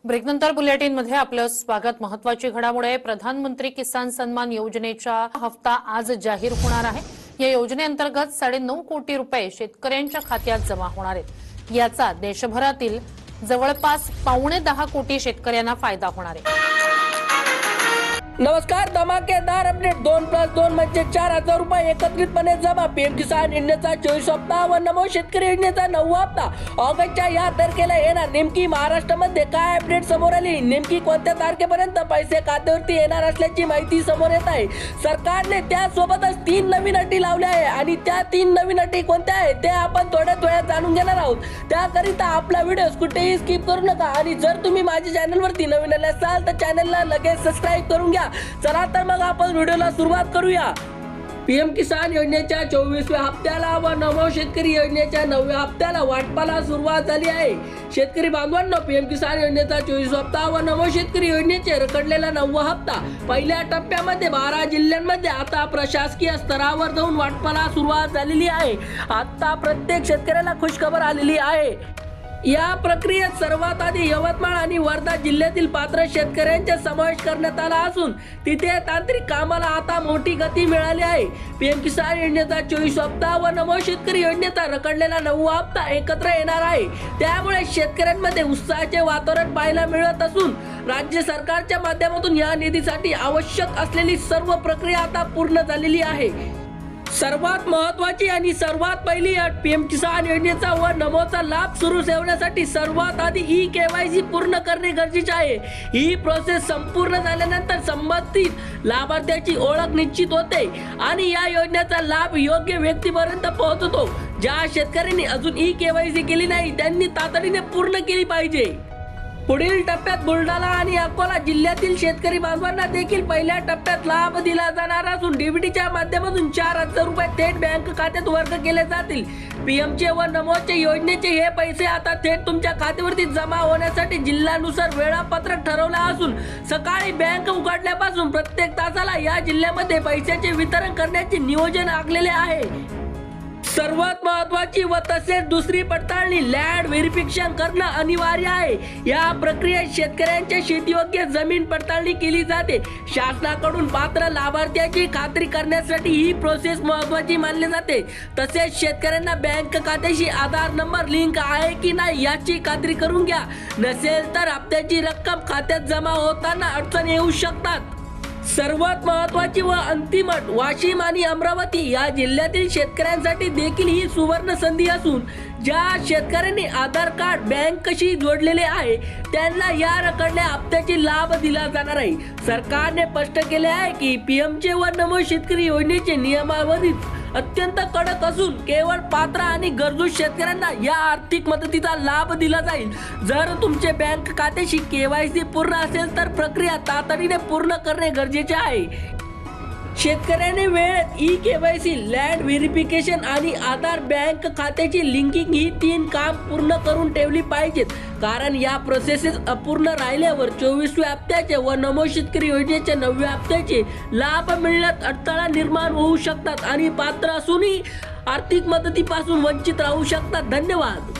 ब्रेकनंतर बुलेटिनमध्ये आपलं स्वागत। महत्त्वाची घडामोड आहे। प्रधानमंत्री किसान सन्मान योजनेचा हप्ता आज जाहीर होणार आहे। या योजनेअंतर्गत 9.5 कोटी रुपये शेतकऱ्यांच्या खात्यात जमा होणार आहेत। याचा देशभरातील जवळपास 9.25 कोटी शेतकऱ्यांना फायदा होणार आहे। नमस्कार, धमाकेदार अपडेट। 2+2 म्हणजे 4,000 रुपये एकत्रितपणे जमा। पीएम किसान योजनेचा 24 हप्ता व नमो शेतकरी योजनेचा 9वा हप्ता ऑगस्टच्या या तारखेला येणार। नेमकी महाराष्ट्रामध्ये काय अपडेट समोर आली, नेमकी कोणत्या तारखेपर्यंत पैसे खात्यावरती येणार असल्याची माहिती समोर येत आहे। सरकारने त्यासोबतच 3 नवीन अटी लावल्या आहे आणि त्या 3 नवीन अटी कोणत्या आहेत ते आपण थोड्याच वेळात जाणून घेणार आहोत। त्याकरिता आपला व्हिडिओ कुठेही स्किप करू नका आणि जर तुम्ही माझ्या चॅनलवरती नवीन आले असाल तर चॅनलला लगेच सबस्क्राइब करून घ्या। चला तर मग आपण व्हिडिओला सुरुवात करूया। पीएम किसान योजनेच्या 24व्या हप्त्याला व नमो शेतकरी योजनेच्या 9व्या हप्त्याला वाटपाला सुरुवात झाली आहे। शेतकरी बांधवांनो, पीएम किसान योजनेचा 24 हप्ता व नमो शेतकरी योजनेचे रखडलेला 9वा हप्ता पहिल्या टप्प्यामध्ये 12 जिल्ह्यांमध्ये आता प्रशासकीय स्तरावर जाऊन वाटपाला सुरुवात झालेली आहे। आता प्रत्येक शेतकऱ्याला खुशखबर आलेली आहे। या प्रक्रियेत सर्वात आधी यवतमाळ आणि वर्धा जिल्ह्यातील पात्र शेतकऱ्यांचा समावेश करण्यात आला असून तिथे तांत्रिक कामाला आता मोठी गती मिळाली आहे। पीएम किसान योजनेचा 24 हप्ता व नमो शेतकरी योजनेचा रखडलेला 9वा हप्ता एकत्र येणार आहे। त्यामुळे शेतकऱ्यांमध्ये उत्साहाचे वातावरण पाहायला मिळत असून राज्य सरकारच्या माध्यमातून या निधीसाठी आवश्यक असलेली सर्व प्रक्रिया आता पूर्ण झालेली आहे। सर्वात महत्त्वाची आणि सर्वात पहिली अट, पीएम किसान योजनेचा व नमोचा लाभ सुरू ठेवण्यासाठी सर्वात आधी ई-केवायसी पूर्ण करणे गरजेचे आहे। ही प्रोसेस संपूर्ण झाल्यानंतर संबंधित लाभार्थ्याची ओळख निश्चित होते आणि या योजनेचा लाभ योग्य व्यक्तीपर्यंत पोहोचतो। ज्या शेतकऱ्यांनी अजून ई-केवायसी केली नाही त्यांनी तातडीने पूर्ण केली पाहिजे। पुढील टप्प्यात बुलढाणा आणि अकोला जिल्ह्यातील शेतकरी बांधवांना देखील पहिल्या टप्प्यात लाभ दिला जाणार असून डीबीटीच्या माध्यमातून 4,000 रुपये थेट बँक खात्यात वर्ग केले जातील। पीएमचे व नमोचे योजनेचे हे पैसे आता थेट तुमच्या खात्यावरती जमा होण्यासाठी जिल्ह्यानुसार वेळापत्रक ठरवले असून सकाळी बँक उघडल्यापासून प्रत्येक तासाला या जिल्ह्यामध्ये पैशाचे वितरण करण्याचे नियोजन आखलेले आहे। सर्वात महत्त्वाची व तसेच दुसरी पडताळणी लँड व्हेरिफिकेशन करणं अनिवार्य आहे। या प्रक्रियेत शेतकऱ्यांच्या शेतीयोग्य जमीन पडताळणी केली जाते। शासनाकडून पात्र लाभार्थ्याची खात्री करण्यासाठी ही प्रोसेस महत्त्वाची मानली जाते। तसेच शेतकऱ्यांना बँक खात्याशी आधार नंबर लिंक आहे की नाही याची खात्री करून घ्या। नसेल तर हप्त्याची रक्कम खात्यात जमा होताना अडचण येऊ शकतात। सर्वात महत्त्वाची व अंतिम अट, वाशिम आणि अमरावती या जिल्ह्यातील शेतकऱ्यांसाठी देखील ही सुवर्ण संधी असून ज्या शेतकऱ्यांनी आधार कार्ड बँकेशी जोडलेले आहे त्यांना या रखडलेल्या हप्त्याची लाभ दिला जाणार आहे। सरकारने स्पष्ट केले आहे की पीएमचे व नमो शेतकरी योजनेचे नियमावली अत्यंत कडक असून केवळ पात्र आणि गरजू शेतकऱ्यांना या आर्थिक मदतीचा लाभ दिला जाईल। जर तुमचे बँक खात्याशी केवायसी पूर्ण असेल तर प्रक्रिया तातडीने पूर्ण करणे गरजेचे आहे। शेतकऱ्याने वेळेत ई-केवायसी, लँड व्हेरिफिकेशन आणि आधार बँक खात्याची लिंकिंग ही 3 काम पूर्ण करून ठेवली पाहिजेत, कारण या प्रोसेसेस अपूर्ण राहिल्यावर 24व्या हप्त्याचे व नमो शेतकरी योजनेच्या 9व्या हप्त्याचे लाभ मिळण्यात अडथळा निर्माण होऊ शकतात आणि पात्र असूनही आर्थिक मदतीपासून वंचित राहू शकतात। धन्यवाद।